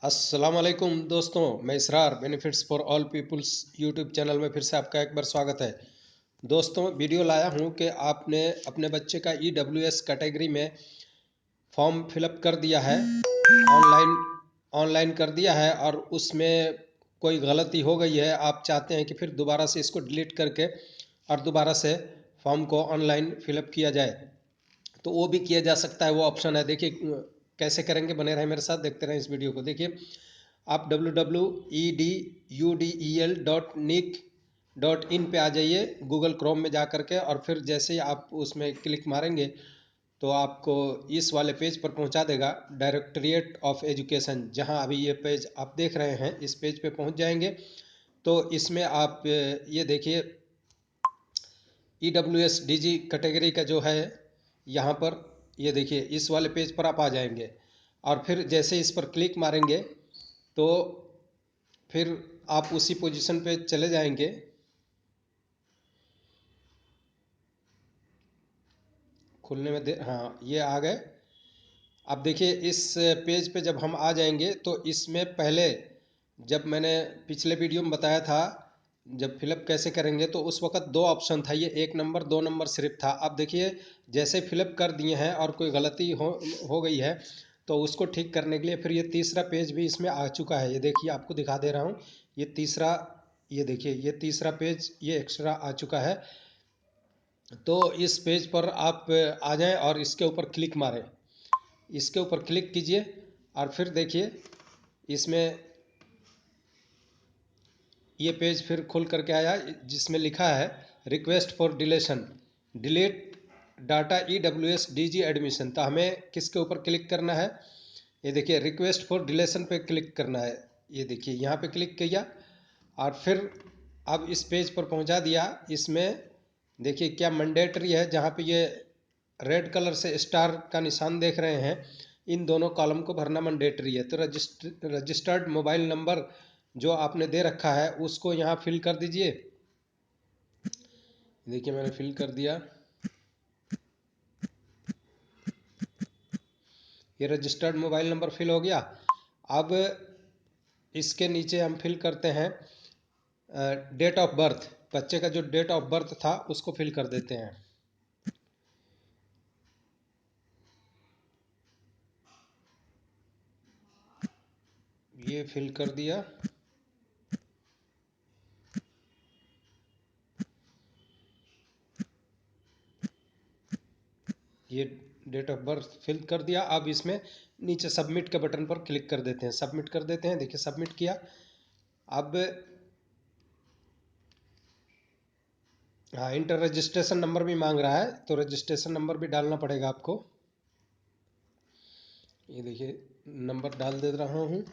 अस्सलाम वालेकुम दोस्तों, मैं Israr benefits for all peoples YouTube channel में फिर से आपका एक बार स्वागत है। दोस्तों, वीडियो लाया हूं कि आपने अपने बच्चे का EWS कैटेगरी में फॉर्म फिलअप कर दिया है, ऑनलाइन ऑनलाइन कर दिया है और उसमें कोई गलती हो गई है। आप चाहते हैं कि फिर दोबारा से इसको डिलीट करके और दोबारा से फॉर्म को ऑनलाइन फिलअप किया जाए, तो वो भी किया जा सकता है। वो ऑप्शन है, देखिए कैसे करेंगे। बने रहें मेरे साथ, देखते रहें इस वीडियो को। देखिए, आप www.edudl.nic.in पे आ जाइए गूगल क्रोम में जा करके, और फिर जैसे ही आप उसमें क्लिक मारेंगे तो आपको इस वाले पेज पर पहुंचा देगा, डायरेक्टरेट ऑफ एजुकेशन। जहां अभी ये पेज आप देख रहे हैं, इस पेज पे पहुंच जाएंगे तो इसमें आप ये देखिए EWS DG कैटेगरी का जो है यहाँ पर, ये देखिए इस वाले पेज पर आप आ जाएंगे और फिर जैसे इस पर क्लिक मारेंगे तो फिर आप उसी पोजीशन पे चले जाएंगे। खुलने में हाँ, ये आ गए। अब देखिए इस पेज पे जब हम आ जाएंगे तो इसमें पहले, जब मैंने पिछले वीडियो में बताया था जब फिलअप कैसे करेंगे, तो उस वक्त दो ऑप्शन था, ये 1 नंबर 2 नंबर सिर्फ था। अब देखिए जैसे फिलअप कर दिए हैं और कोई गलती हो गई है तो उसको ठीक करने के लिए फिर ये तीसरा पेज भी इसमें आ चुका है। ये देखिए, आपको दिखा दे रहा हूँ, ये तीसरा, ये देखिए ये तीसरा पेज ये एक्स्ट्रा आ चुका है। तो इस पेज पर आप आ जाएं और इसके ऊपर क्लिक मारें, इसके ऊपर क्लिक कीजिए और फिर देखिए इसमें ये पेज फिर खुल करके आया जिसमें लिखा है request for deletion delete data EWS DG admission. तो हमें किसके ऊपर क्लिक करना है? ये देखिए रिक्वेस्ट फॉर डिलेशन पे क्लिक करना है। ये देखिए यहाँ पे क्लिक किया और फिर अब इस पेज पर पहुँचा दिया। इसमें देखिए क्या मैंडेटरी है, जहाँ पे ये रेड कलर से स्टार का निशान देख रहे हैं, इन दोनों कॉलम को भरना मैंडेटरी है। तो रजिस्टर्ड मोबाइल नंबर जो आपने दे रखा है उसको यहाँ फिल कर दीजिए। देखिए मैंने फिल कर दिया, ये रजिस्टर्ड मोबाइल नंबर फिल हो गया। अब इसके नीचे हम फिल करते हैं डेट ऑफ बर्थ। बच्चे का जो डेट ऑफ बर्थ था उसको फिल कर देते हैं। ये फिल कर दिया। ये डेट ऑफ बर्थ फिल कर दिया। अब इसमें नीचे सबमिट के बटन पर क्लिक कर देते हैं, सबमिट कर देते हैं। देखिए सबमिट किया। अब हाँ, इंटर रजिस्ट्रेशन नंबर भी मांग रहा है, तो रजिस्ट्रेशन नंबर भी डालना पड़ेगा आपको। ये देखिए नंबर डाल दे रहा हूँ,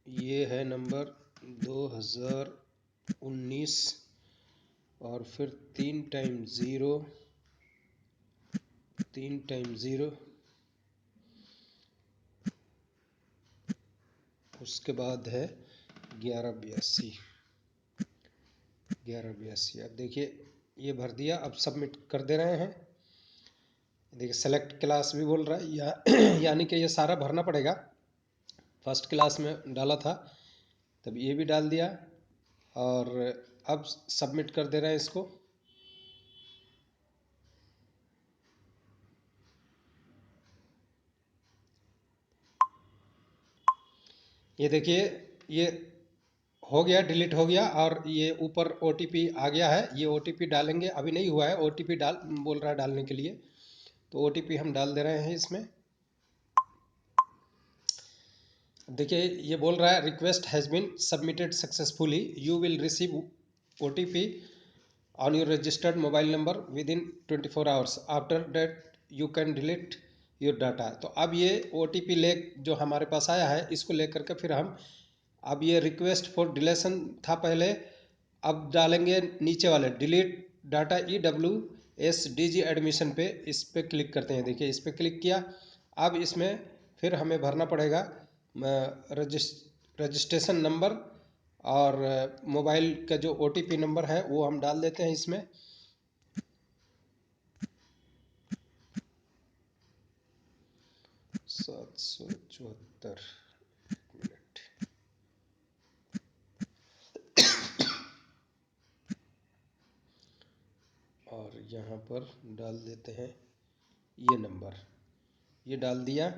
ये है नंबर 2019 और फिर 3 टाइम 0, 3 टाइम 0, उसके बाद है 1182, 1182। अब देखिए ये भर दिया, अब सबमिट कर दे रहे हैं। देखिए सेलेक्ट क्लास भी बोल रहा है यानी कि ये सारा भरना पड़ेगा। फर्स्ट क्लास में डाला था तब ये भी डाल दिया और अब सबमिट कर दे रहे हैं इसको। ये देखिए ये हो गया, डिलीट हो गया और ये ऊपर OTP आ गया है। ये OTP डालेंगे, अभी नहीं हुआ है, OTP डाल बोल रहा है डालने के लिए, तो OTP हम डाल दे रहे हैं इसमें। देखिए ये बोल रहा है request has been submitted successfully, you will receive OTP on your registered mobile number within 24 hours, after that you can delete your data. तो अब ये OTP ले जो हमारे पास आया है इसको लेकर के फिर हम, अब ये रिक्वेस्ट फॉर डिलेशन था पहले, अब डालेंगे नीचे वाले delete data EWS DG admission पे, इस पे क्लिक करते हैं। देखिए इस पे क्लिक किया। अब इसमें फिर हमें भरना पड़ेगा रजिस्ट्रेशन नंबर और मोबाइल का जो OTP नंबर है वो हम डाल देते हैं इसमें। सात सौ चौहत्तर यहाँ पर डाल देते हैं ये नंबर, ये डाल दिया।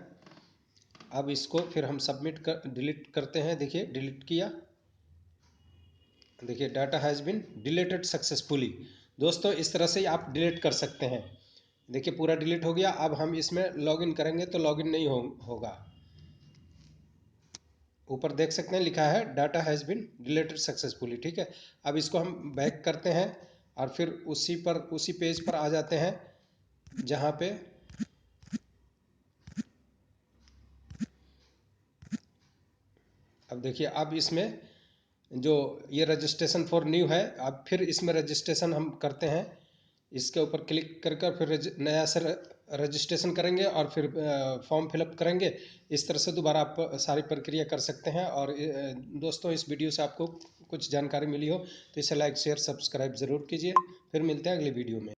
अब इसको फिर हम सबमिट कर डिलीट करते हैं। देखिए डिलीट किया, देखिए data has been deleted successfully. दोस्तों इस तरह से आप डिलीट कर सकते हैं। देखिए पूरा डिलीट हो गया। अब हम इसमें लॉगिन करेंगे तो लॉगिन नहीं होगा। ऊपर देख सकते हैं लिखा है data has been deleted successfully. ठीक है, अब इसको हम बैक करते हैं और फिर उसी पेज पर आ जाते हैं जहाँ पे अब देखिए अब इसमें जो ये रजिस्ट्रेशन फॉर न्यू है, अब फिर इसमें रजिस्ट्रेशन हम करते हैं। इसके ऊपर क्लिक कर फिर नया से रजिस्ट्रेशन करेंगे और फिर फॉर्म फिलअप करेंगे। इस तरह से दोबारा आप सारी प्रक्रिया कर सकते हैं। और दोस्तों इस वीडियो से आपको कुछ जानकारी मिली हो तो इसे लाइक शेयर सब्सक्राइब ज़रूर कीजिए। फिर मिलते हैं अगली वीडियो में।